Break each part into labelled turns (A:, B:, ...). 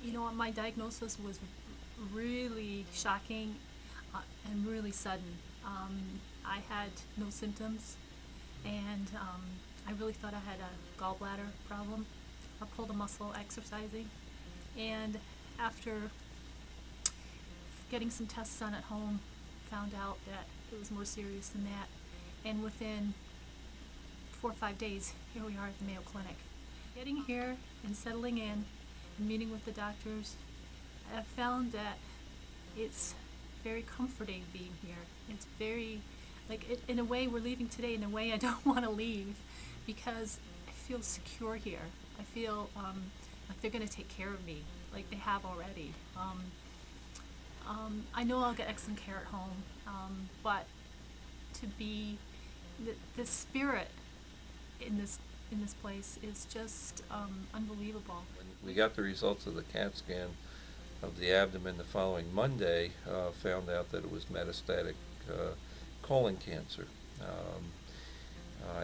A: You know what, my diagnosis was really shocking and really sudden. I had no symptoms, and I really thought I had a gallbladder problem. I pulled a muscle exercising, and after getting some tests done at home, found out that it was more serious than that. And within 4 or 5 days, here we are at the Mayo Clinic. Getting here and settling in and meeting with the doctors, I found that it's very comforting being here. It's very, in a way, we're leaving today. In a way, I don't want to leave because I feel secure here. I feel like they're going to take care of me, like they have already. I know I'll get excellent care at home, but to be the spirit in this place is just unbelievable.
B: We got the results of the CAT scan of the abdomen the following Monday, found out that it was metastatic colon cancer.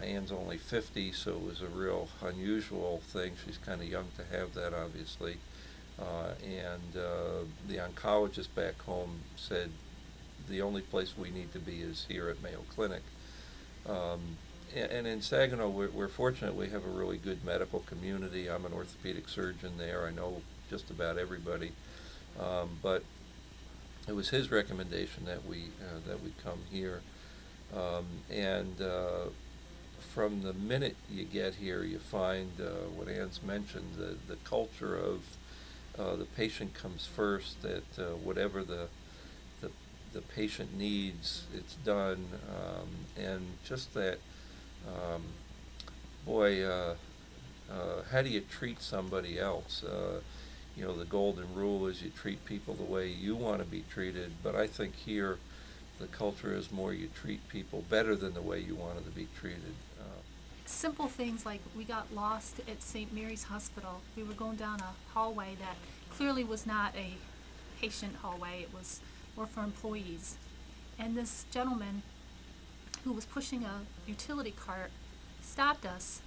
B: Anne's only 50, so it was a real unusual thing. She's kind of young to have that, obviously. The oncologist back home said the only place we need to be is here at Mayo Clinic. And in Saginaw, we're fortunate we have a really good medical community. I'm an orthopedic surgeon there. I know just about everybody. But it was his recommendation that we come here. From the minute you get here, you find what Ann's mentioned, the culture of the patient comes first, that whatever the patient needs, it's done, and just that, how do you treat somebody else? You know, the golden rule is you treat people the way you want to be treated, but I think here the culture is more you treat people better than the way you wanted to be treated.
A: Simple things like we got lost at St. Mary's Hospital. We were going down a hallway that clearly was not a patient hallway, it was more for employees. And this gentleman who was pushing a utility cart stopped us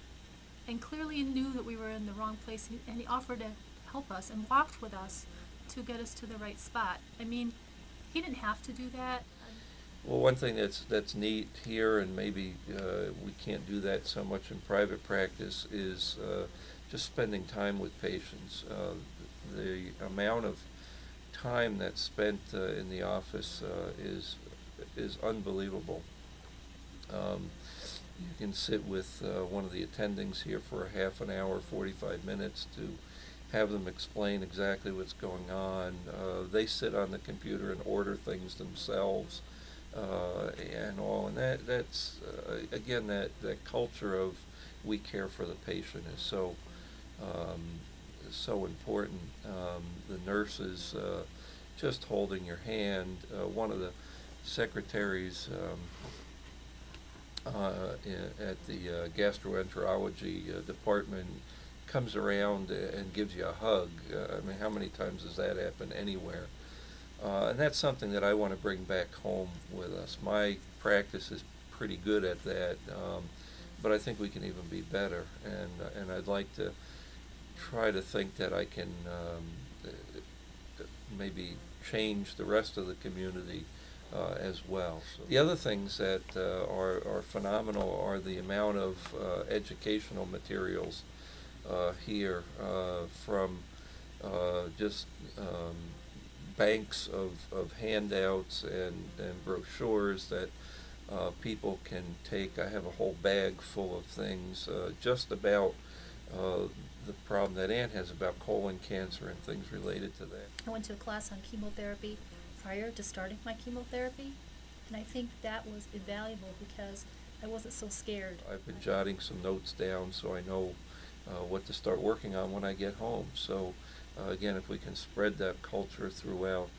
A: and clearly knew that we were in the wrong place, and he offered to help us and walked with us to get us to the right spot. I mean, he didn't have to do that.
B: Well, one thing that's neat here, and maybe we can't do that so much in private practice, is just spending time with patients. The amount of time that's spent in the office is unbelievable. You can sit with one of the attendings here for a half an hour, 45 minutes to have them explain exactly what's going on. They sit on the computer and order things themselves. And that's again, that culture of we care for the patient is so important. The nurses just holding your hand. One of the secretaries at the gastroenterology department comes around and gives you a hug. I mean, how many times does that happen anywhere? And that's something that I want to bring back home with us. My practice is pretty good at that, but I think we can even be better. And I'd like to try to think that I can maybe change the rest of the community as well. So the other things that are phenomenal are the amount of educational materials here, from just banks of handouts and brochures that people can take. I have a whole bag full of things just about the problem that Ann has about colon cancer and things related to that.
A: I went to a class on chemotherapy prior to starting my chemotherapy, and I think that was invaluable because I wasn't so scared.
B: I've been jotting some notes down so I know what to start working on when I get home. So again, if we can spread that culture throughout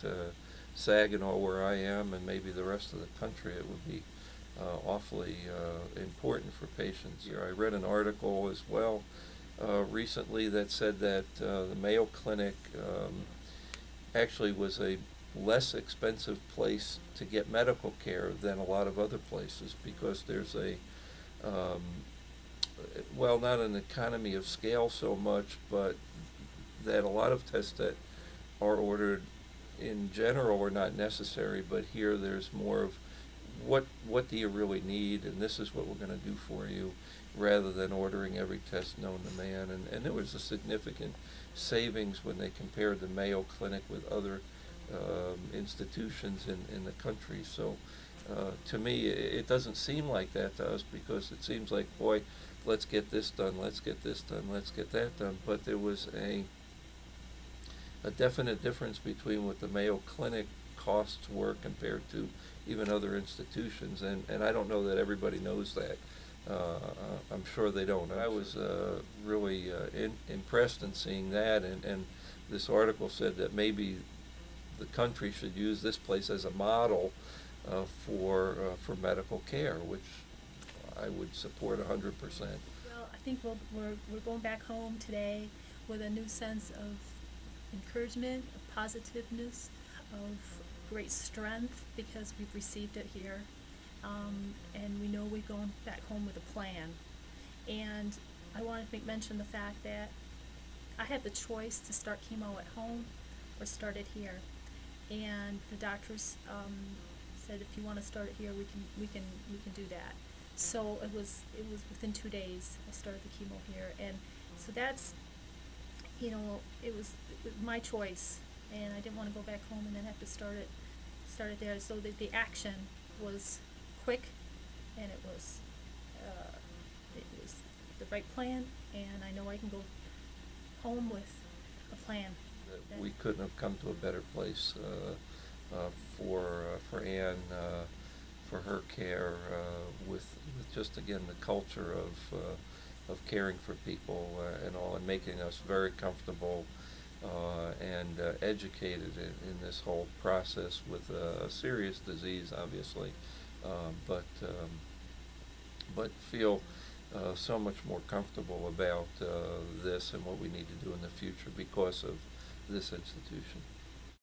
B: Saginaw, where I am, and maybe the rest of the country, it would be awfully important for patients. Here, I read an article as well recently that said that the Mayo Clinic actually was a less expensive place to get medical care than a lot of other places, because there's a well, not an economy of scale so much, but that a lot of tests that are ordered in general are not necessary, but here there's more of what do you really need, and this is what we're going to do for you, rather than ordering every test known to man. And there was a significant savings when they compared the Mayo Clinic with other institutions in the country. So to me, it doesn't seem like that to us, because it seems like, boy, let's get this done, let's get this done, let's get that done. But there was a definite difference between what the Mayo Clinic costs were compared to even other institutions, and I don't know that everybody knows that. I'm sure they don't. I was really impressed in seeing that, and this article said that maybe the country should use this place as a model for medical care, which I would support 100%.
A: Well, I think we're going back home today with a new sense of encouragement, of positiveness, of great strength, because we've received it here, and we know we're going back home with a plan. And I want to make mention the fact that I had the choice to start chemo at home or start it here, and the doctors said, if you want to start it here, we can do that. So it was within 2 days I started the chemo here, and so that's, it was my choice, and I didn't want to go back home and then have to start it there. So the action was quick, and it was the right plan, and I know I can go home with a plan.
B: We couldn't have come to a better place for Anne, for her care, with just, again, the culture of caring for people and all, and making us very comfortable and educated in this whole process with a serious disease, obviously, but feel so much more comfortable about this and what we need to do in the future because of this institution.